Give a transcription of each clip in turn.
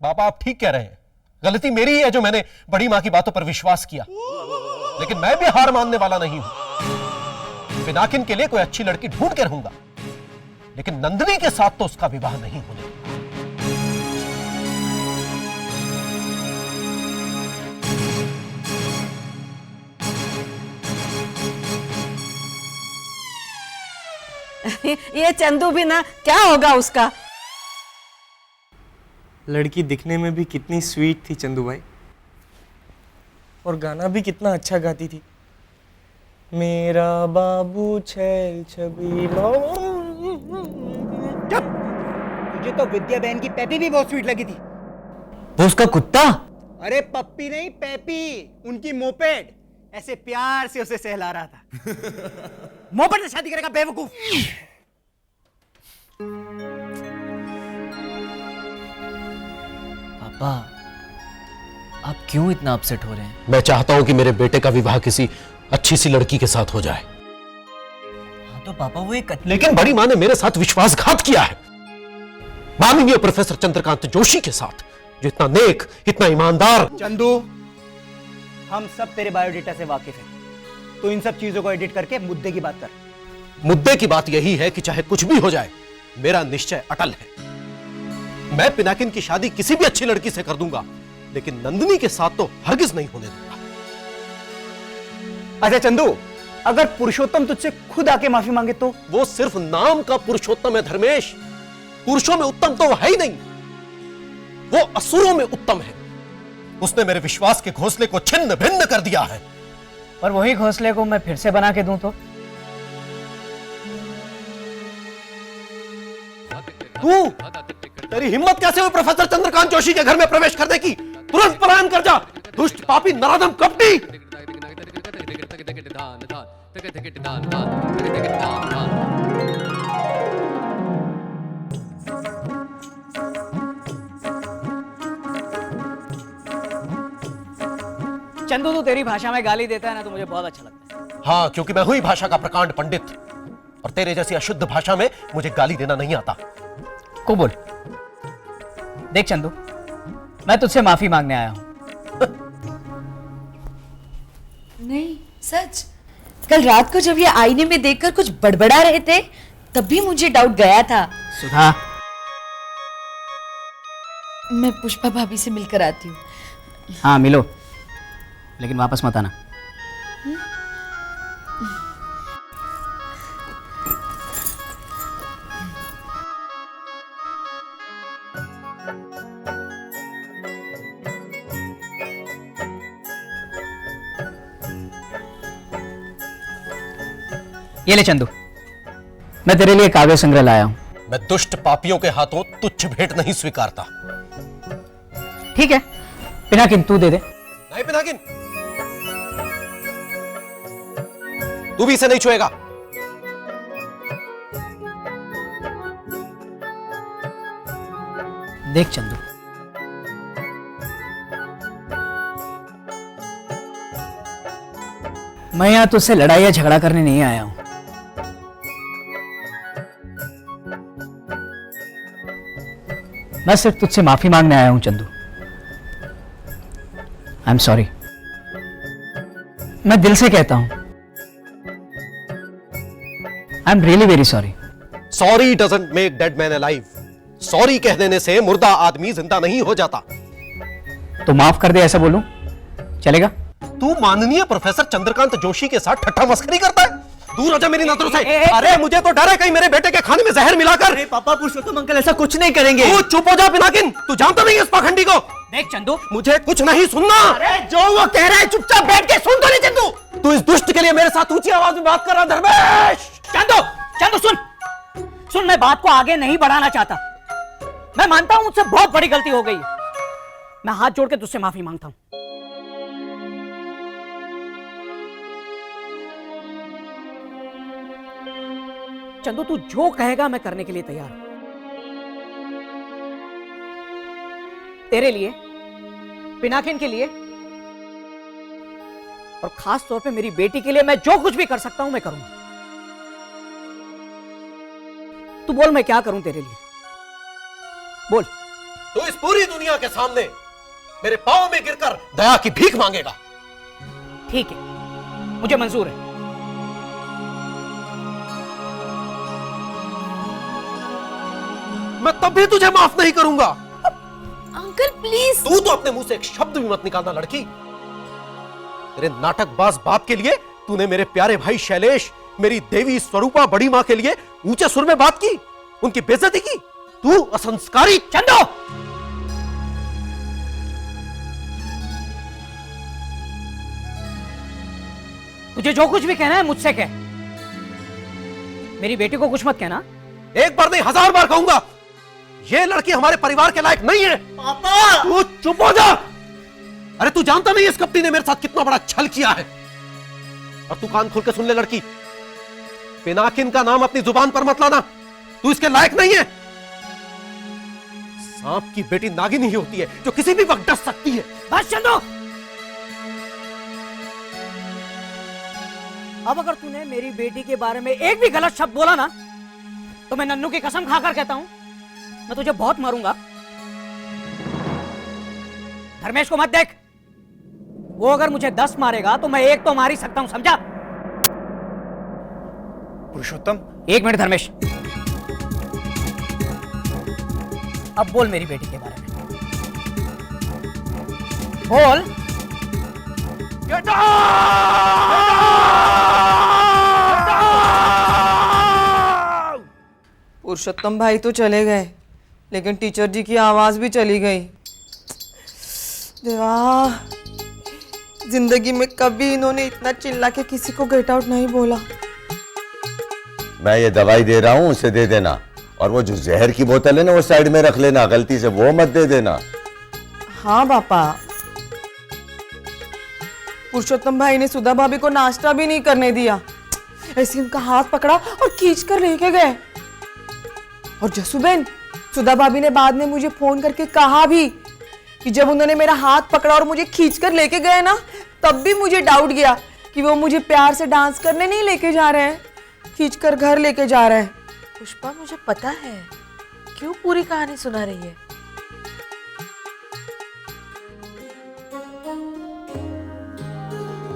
पापा आप ठीक कह रहे हैं, गलती मेरी ही है जो मैंने बड़ी मां की बातों पर विश्वास किया, लेकिन मैं भी हार मानने वाला नहीं हूं। पिनाकिन के लिए कोई अच्छी लड़की ढूंढ के रहूंगा, लेकिन नंदिनी के साथ तो उसका विवाह नहीं होने दूंगा। ये चंदू भी ना, क्या होगा उसका? लड़की दिखने में भी कितनी स्वीट थी चंदू भाई, और गाना भी कितना अच्छा गाती थी। मेरा बाबू छैल छबीला। तुझे तो विद्या बहन की पेपी भी बहुत स्वीट लगी थी। वो उसका कुत्ता? अरे पप्पी नहीं, पेपी, उनकी मोपेड। ऐसे प्यार से उसे सहला रहा था। मोपेड से शादी करेगा बेवकूफ। पापा, आप क्यों इतना अपसेट हो रहे हैं? मैं चाहता हूं कि मेरे बेटे का विवाह किसी अच्छी सी लड़की के साथ हो जाए। हाँ तो पापा वो एक लेकिन बड़ी मां ने मेरे साथ विश्वासघात किया है, माननीय प्रोफेसर चंद्रकांत जोशी के साथ, जो इतना नेक, इतना ईमानदार। चंदू, हम सब तेरे बायोडेटा से वाकिफ हैं, तो इन सब चीजों को एडिट करके मुद्दे की बात कर। मुद्दे की बात यही है कि चाहे कुछ भी हो जाए, मेरा निश्चय अटल है। मैं पिनाकिन की शादी किसी भी अच्छी लड़की से कर दूंगा, लेकिन नंदिनी के साथ तो हरगिज नहीं होने दूंगा। अच्छा चंदू, अगर पुरुषोत्तम तुझसे खुद आके माफी मांगे तो? वो सिर्फ नाम का पुरुषोत्तम है धर्मेश, पुरुषों में उत्तम तो वो है ही नहीं, वो असुरों में उत्तम है। उसने मेरे विश्वास के घोंसले को छिन्न भिन्न कर दिया है। और वही घोंसले को मैं फिर से बना के दूं तो? तू, तेरी हिम्मत कैसे हुई प्रोफेसर चंद्रकांत जोशी के घर में प्रवेश करने की? तुरंत पलायन कर जा, दुष्ट पापी नराधम कपटी। चंदू तू तेरी भाषा में गाली देता है ना तो मुझे बहुत अच्छा लगता है। हाँ, क्योंकि मैं हुई भाषा का प्रकांड पंडित, और तेरे जैसी अशुद्ध भाषा में मुझे गाली देना नहीं आता। को बोल। देख चंदू, मैं तुझसे माफी मांगने आया हूं। नहीं सच, कल रात को जब ये आईने में देखकर कुछ बड़बड़ा रहे थे, तब भी मुझे डाउट गया था। सुधा, मैं पुष्पा भाभी से मिलकर आती हूँ। हाँ मिलो, लेकिन वापस मत आना। ये ले चंदू, मैं तेरे लिए काव्य संग्रह लाया हूं। मैं दुष्ट पापियों के हाथों तुच्छ भेंट नहीं स्वीकारता। ठीक है, पिनाकिन तू दे दे। नहीं पिनाकिन, तू भी इसे नहीं छुएगा। देख चंदू, मैं यहां तुझसे लड़ाई या झगड़ा करने नहीं आया हूं। मैं सिर्फ तुझसे माफी मांगने आया हूं चंदू। आई एम सॉरी, मैं दिल से कहता हूं। I am really very sorry. Sorry doesn't make dead man alive. Sorry कह देने से मुर्दा आदमी जिंदा नहीं हो जाता। तो माफ कर दे ऐसा बोलूं, चलेगा? तू माननीय प्रोफेसर चंद्रकांत जोशी के साथ ठट्ठा मस्करी करता है? दूर हो जा मेरी नजरों से। अरे मुझे तो डर है कहीं मेरे बेटे के खाने में जहर मिलाकर। अरे पापा, पुरुषोत्तम अंकल ऐसा कुछ नहीं करेंगे। तू चुप हो जा पिनाकिन, तू जानता नहीं इस पाखंडी को। देख चंदू, मुझे कुछ नहीं सुनना। अरे जो वो कह रहा है चुपचाप बैठ के सुन तो नहीं चंदू। तू इस दुष्ट के लिए मेरे साथ ऊंची आवाज में बात कर रहा धर्मेश। चंदू, चंदू सुन, मैं बात को आगे नहीं बढ़ाना चाहता। मैं मानता हूं मुझसे बहुत बड़ी गलती हो गई। मैं हाथ जोड़ के तुझसे माफी मांगता हूं। चंदू, तू जो कहेगा मैं करने के लिए तैयार हूं। तेरे लिए, पिनाकिन के लिए, और खास तौर पे मेरी बेटी के लिए मैं जो कुछ भी कर सकता हूं मैं करूंगा। तू बोल मैं क्या करूं तेरे लिए, बोल। तो इस पूरी दुनिया के सामने मेरे पांव में गिरकर दया की भीख मांगेगा। ठीक है, मुझे मंजूर है। मैं तब भी तुझे माफ नहीं करूंगा। Uncle please. तू तो अपने मुंह से एक शब्द भी मत निकालना लड़की। तेरे नाटकबाज बाप के लिए तूने मेरे प्यारे भाई शैलेश, मेरी देवी स्वरूपा बड़ी मां के लिए ऊंचे सुर में बात की, उनकी बेइज्जती की। तू असंस्कारी। चंदू, तुझे जो कुछ भी कहना है मुझसे कह। मेरी बेटी को कुछ मत कहना। एक बार नहीं 1000 बार कहूंगा, ये लड़की हमारे परिवार के लायक नहीं है। पापा तू चुप हो जा। अरे तू जानता नहीं इस कपटी ने मेरे साथ कितना बड़ा छल किया है। और तू कान खोल के सुन ले लड़की, पिनाकिन का नाम अपनी जुबान पर मत लाना, तू इसके लायक नहीं है। सांप की बेटी नागिन ही होती है जो किसी भी वक्त डस सकती है। बस चंदू, अब अगर तूने मेरी बेटी के बारे में एक भी गलत शब्द बोला ना, तो मैं नन्नू की कसम खाकर कहता हूं, मैं तुझे बहुत मारूंगा। धर्मेश को मत देख, वो अगर मुझे 10 मारेगा तो मैं 1 तो मार ही सकता हूं, समझा? पुरुषोत्तम, 1 मिनट धर्मेश, अब बोल मेरी बेटी के बारे में, बोल। पुरुषोत्तम भाई तो चले गए, लेकिन टीचर जी की आवाज भी चली गई। देवा, जिंदगी में कभी इन्होंने इतना चिल्ला के किसी को गेट आउट नहीं बोला। मैं ये दवाई दे रहा हूँ, उसे दे देना, और वो जो जहर की बोतल है ना वो साइड में रख लेना, गलती से वो मत दे देना। हाँ पापा। पुरुषोत्तम भाई ने सुधा भाभी को नाश्ता भी नहीं करने दिया, ऐसे उनका हाथ पकड़ा और खींच कर लेके गए। और जसूबेन, सुधा भाभी ने बाद में मुझे फोन करके कहा भी कि जब उन्होंने मेरा हाथ पकड़ा और मुझे खींच कर लेके गए ना, तब भी मुझे डाउट गया कि वो मुझे प्यार से डांस करने नहीं लेके जा रहे हैं, खींच कर घर लेके जा रहे हैं। पुष्पा, मुझे पता है क्यों पूरी कहानी सुना रही है।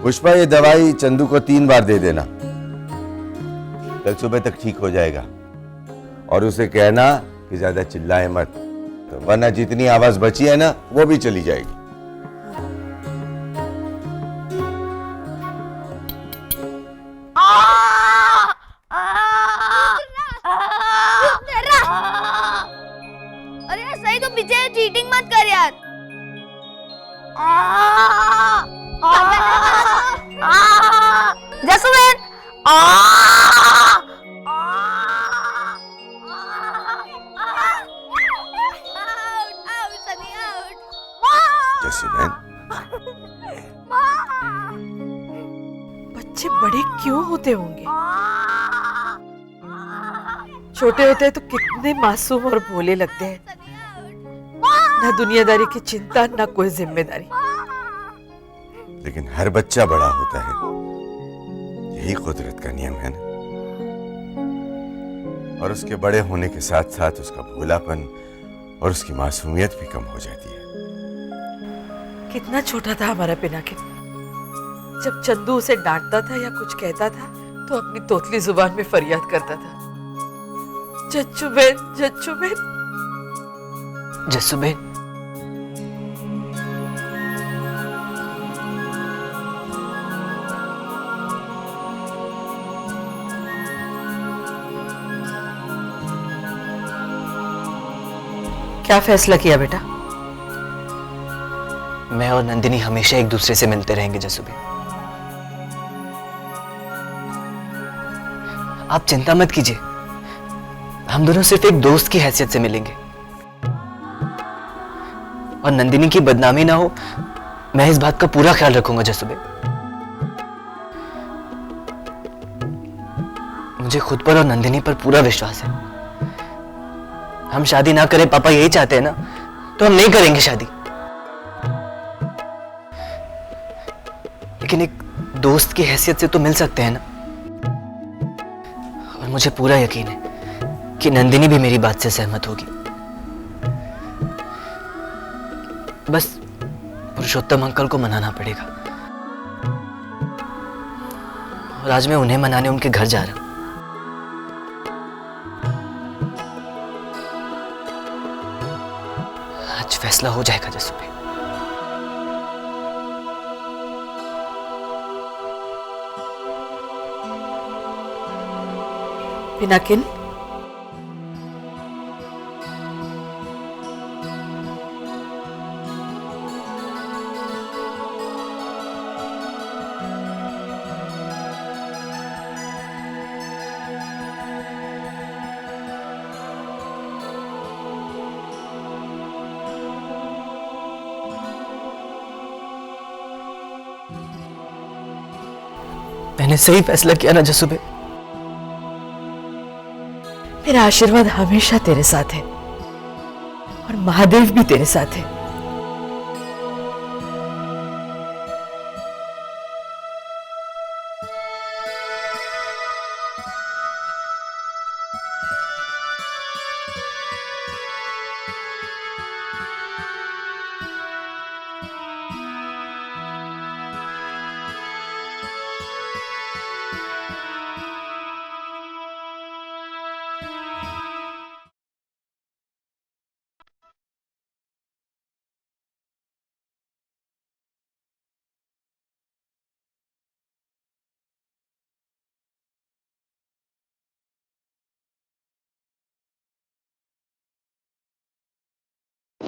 पुष्पा, ये दवाई चंदू को 3 बार दे देना, कल सुबह तक ठीक हो जाएगा। और उसे कहना कि ज्यादा चिल्लाए मत, तो वरना जितनी आवाज बची है ना वो भी चली जाएगी। अरे यार सही तो पीछे चीटिंग मत कर यार। जसूबेन, बच्चे बड़े क्यों होते होंगे? छोटे होते हैं तो कितने मासूम और भोले लगते हैं, ना दुनियादारी की चिंता, ना कोई जिम्मेदारी। लेकिन हर बच्चा बड़ा होता है, यही कुदरत का नियम है ना। और उसके बड़े होने के साथ साथ उसका भोलापन और उसकी मासूमियत भी कम हो जाती है। कितना छोटा था हमारा पिनाकिन, जब चंदू उसे डांटता था या कुछ कहता था तो अपनी तोतली जुबान में फरियाद करता था, जच्चू बेन, जच्चू बेन। जसूबेन, क्या फैसला किया बेटा? मैं और नंदिनी हमेशा एक दूसरे से मिलते रहेंगे जसूबेन। आप चिंता मत कीजिए, हम दोनों सिर्फ एक दोस्त की हैसियत से मिलेंगे। और नंदिनी की बदनामी ना हो, मैं इस बात का पूरा ख्याल रखूंगा जसूबेन। मुझे खुद पर और नंदिनी पर पूरा विश्वास है। हम शादी ना करें, पापा यही चाहते हैं ना, तो हम नहीं करेंगे शादी। लेकिन एक दोस्त की हैसियत से तो मिल सकते हैं ना। और मुझे पूरा यकीन है कि नंदिनी भी मेरी बात से सहमत होगी। बस पुरुषोत्तम अंकल को मनाना पड़ेगा। और आज मैं उन्हें मनाने उनके घर जा रहा हूं। आज फैसला हो जाएगा जसू भाई। पिनाकिन, मैंने सही फैसला किया ना जसू भाई? मेरा आशीर्वाद हमेशा तेरे साथ है और महादेव भी तेरे साथ है।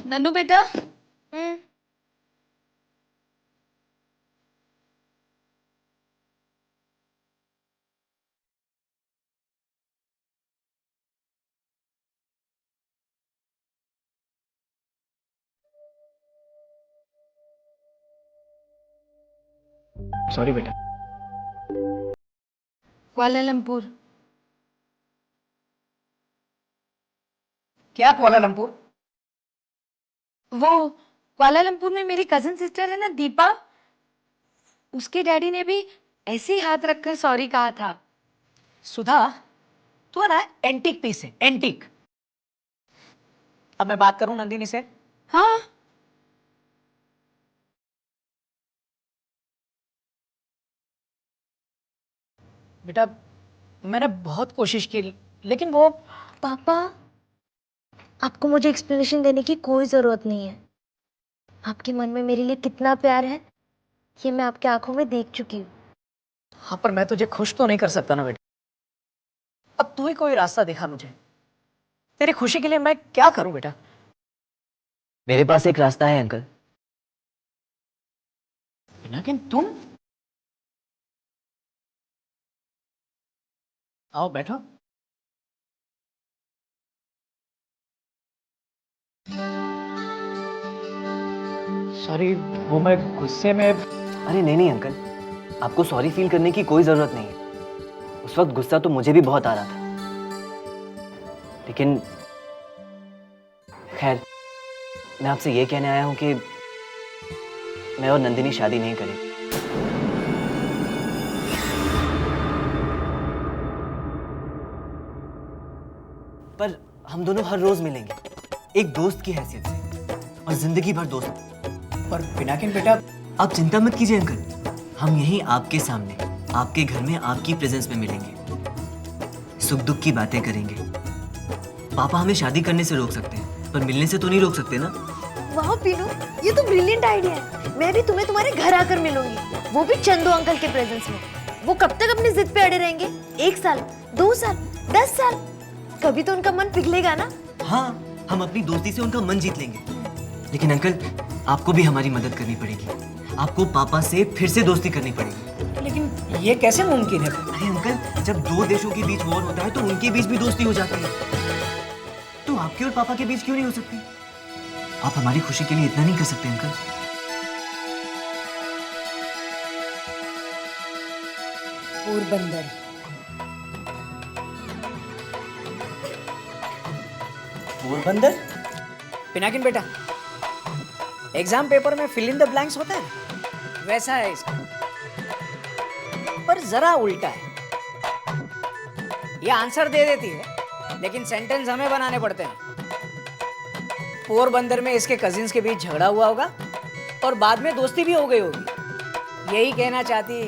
नन्नू बेटा। सॉरी बेटा। कुआलालंपुर। क्या कुआलालंपुर? वो कुआलालंपुर में मेरी कजिन सिस्टर है ना दीपा, उसके डैडी ने भी ऐसे ही हाथ रखकर सॉरी कहा था। सुधा, तू है ना एंटीक पीस है, एंटीक। अब मैं बात करूं नंदिनी से? हाँ, बेटा मैंने बहुत कोशिश की, लेकिन वो पापा, आपको मुझे एक्सप्लेनेशन देने की कोई जरूरत नहीं है। आपके मन में मेरे लिए कितना प्यार है ये मैं आपके आंखों में देख चुकी हूँ। हाँ, पर मैं तुझे खुश तो नहीं कर सकता ना बेटा। अब तू ही कोई रास्ता दिखा मुझे। तेरी खुशी के लिए मैं क्या करूं बेटा? मेरे पास एक रास्ता है अंकल। लेकिन तुम आओ बैठो। सॉरी, वो मैं गुस्से में। अरे नहीं नहीं अंकल, आपको सॉरी फील करने की कोई जरूरत नहीं है। उस वक्त गुस्सा तो मुझे भी बहुत आ रहा था, लेकिन खैर मैं आपसे ये कहने आया हूं कि मैं और नंदिनी शादी नहीं करेंगे। पर हम दोनों हर रोज मिलेंगे, एक दोस्त की हैसियत से, और जिंदगी भर दोस्त। पर पिनाकिन बेटा, आप चिंता मत कीजिए अंकल, हम यहीं आपके सामने, आपके घर में, आपकी प्रेजेंस में मिलेंगे, सुख दुख की बातें करेंगे। पापा हमें शादी करने से रोक सकते हैं, पर मिलने से तो नहीं रोक सकते ना। वाह पीनू, ये तो ब्रिलियंट आइडिया है। मैं भी तुम्हें तुम्हारे घर आकर मिलूंगी, वो भी चंदू अंकल के प्रेजेंस में। वो कब तक अपनी जिद पे अड़े रहेंगे? 1 साल, 2 साल, 10 साल? कभी तो उनका मन पिघलेगा ना। हाँ, हम अपनी दोस्ती से उनका मन जीत लेंगे। लेकिन अंकल, आपको भी हमारी मदद करनी पड़ेगी। आपको पापा से फिर से दोस्ती करनी पड़ेगी। लेकिन ये कैसे मुमकिन है? अरे अंकल, जब दो देशों के बीच वॉर होता है तो उनके बीच भी दोस्ती हो जाती है, तो आपके और पापा के बीच क्यों नहीं हो सकती? आप हमारी खुशी के लिए इतना नहीं कर सकते अंकल? पोरबंदर। पोरबंदर? पिनाकिन बेटा, एग्जाम पेपर में फिल इन द ब्लैंक्स होता है ना, वैसा है इसका, पर जरा उल्टा है। ये आंसर दे देती है, लेकिन सेंटेंस हमें बनाने पड़ते हैं। पोरबंदर में इसके कजिन्स के बीच झगड़ा हुआ होगा और बाद में दोस्ती भी हो गई होगी। यही कहना चाहती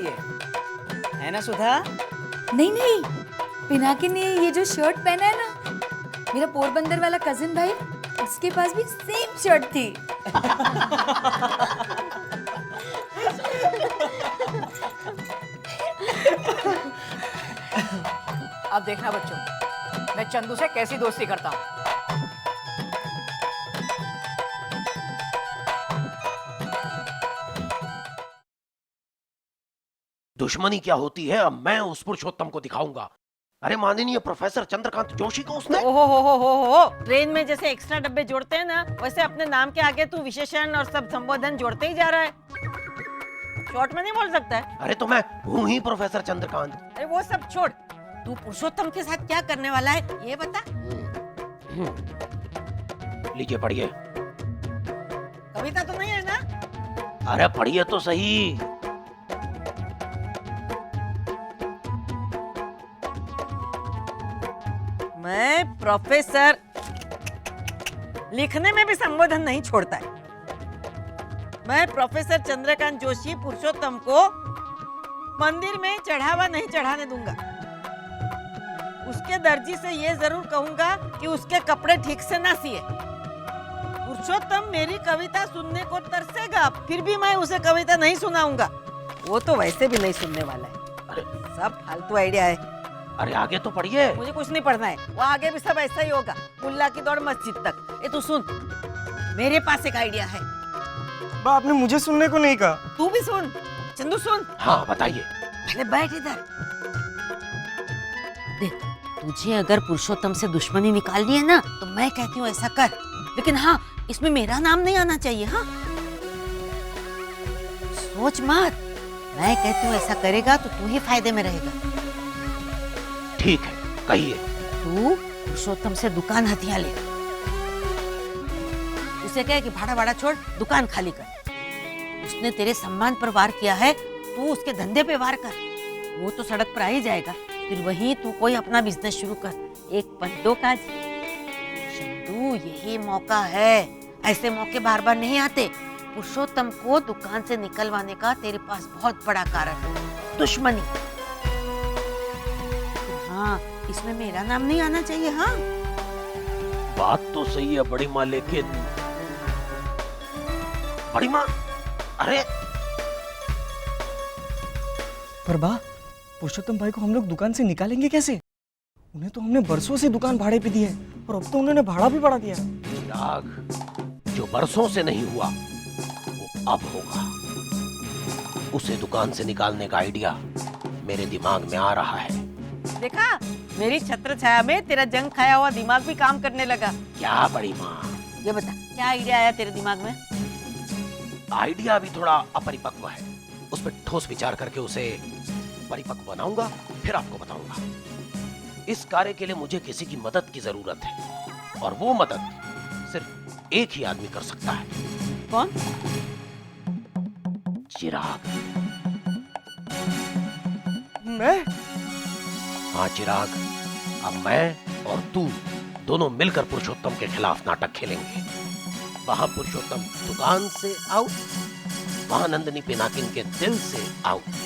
है ना सुधा? नहीं नहीं, पिनाकिन ने ये जो शर्ट पहना है ना, मेरा पोरबंदर वाला कजिन भाई, उसके पास भी सेम शर्ट थी। अब देखना बच्चों, मैं चंदू से कैसी दोस्ती करता हूँ। दुश्मनी क्या होती है अब मैं उस पुरुषोत्तम को दिखाऊंगा। अरे माननीय प्रोफेसर चंद्रकांत जोशी को उसने हो ट्रेन में जैसे एक्स्ट्रा डब्बे जोड़ते हैं ना, वैसे अपने नाम के आगे तू विशेषण और सब संबोधन जोड़ते ही जा रहा है। शॉर्ट में नहीं बोल सकता है। अरे तो मैं हूँ ही प्रोफेसर चंद्रकांत। अरे वो सब छोड़, तू पुरुषोत्तम के साथ क्या करने वाला है ये बता। लीजिए पढ़िए। कविता तो नहीं है ना? अरे पढ़िए तो सही। मैं प्रोफेसर, लिखने में भी संबोधन नहीं छोड़ता है। मैं प्रोफेसर चंद्रकांत जोशी पुरुषोत्तम को मंदिर में चढ़ावा नहीं चढ़ाने दूंगा। उसके दर्जी से ये जरूर कहूंगा कि उसके कपड़े ठीक से ना सिए। पुरुषोत्तम मेरी कविता सुनने को तरसेगा, फिर भी मैं उसे कविता नहीं सुनाऊंगा। वो तो वैसे भी नहीं सुनने वाला है। अरे सब फालतू आइडिया है। अरे आगे तो पढ़िए। मुझे कुछ नहीं पढ़ना है, वो आगे भी सब ऐसा ही होगा, मुल्ला की दौड़ मस्जिद तक। ये तू सुन, मेरे पास एक आइडिया है। आपने मुझे सुनने को नहीं कहा। तू भी सुन, चंदू सुन। हाँ बताइए। पहले बैठ इधर। देख, तुझे अगर पुरुषोत्तम से दुश्मनी निकालनी है ना, तो मैं कहती हूँ ऐसा कर, लेकिन हाँ, इसमें मेरा नाम नहीं आना चाहिए। हाँ, सोच मत, मैं कहती हूँ ऐसा करेगा तो तू ही फायदे में रहेगा। ठीक है, कहिए। तू पुरुषोत्तम से दुकान हथिया ले, उसे कहे कि भाड़ा भाड़ा छोड़, दुकान खाली कर। उसने तेरे सम्मान पर वार किया है, तू उसके धंधे पे वार कर। वो तो सड़क पर आ ही जाएगा, फिर वहीं तू कोई अपना बिजनेस शुरू कर। एक पल दो काज। चंदू, यही मौका है, ऐसे मौके बार बार नहीं आते। पुरुषोत्तम को दुकान से निकलवाने का तेरे पास बहुत बड़ा कारण है, दुश्मनी। हाँ, इसमें मेरा नाम नहीं आना चाहिए। हाँ, बात तो सही है बड़ी माँ, लेकिन बड़ी माँ, अरे पर बा, पुरुषोत्तम भाई को हम लोग दुकान से निकालेंगे कैसे? उन्हें तो हमने बरसों से दुकान भाड़े पे दी है और अब तो उन्होंने भाड़ा भी बढ़ा दिया। चिराग, जो बरसों से नहीं हुआ वो अब होगा। उसे दुकान से निकालने का आइडिया मेरे दिमाग में आ रहा है। देखा, मेरी छत्र छाया में तेरा जंग खाया हुआ दिमाग भी काम करने लगा। क्या बड़ी माँ? ये बता, क्या आइडिया आया तेरे दिमाग में? आइडिया अभी थोड़ा अपरिपक्व है, उस पर ठोस विचार करके उसे परिपक्व बनाऊंगा, फिर आपको बताऊंगा। इस कार्य के लिए मुझे किसी की मदद की जरूरत है, और वो मदद सिर्फ एक ही आदमी कर सकता है। कौन? चिराग। मैं? हाँ चिराग, अब मैं और तू दोनों मिलकर पुरुषोत्तम के खिलाफ नाटक खेलेंगे। वहां पुरुषोत्तम दुकान से आउट, वहां नंदिनी पिनाकिन के दिल से आउट।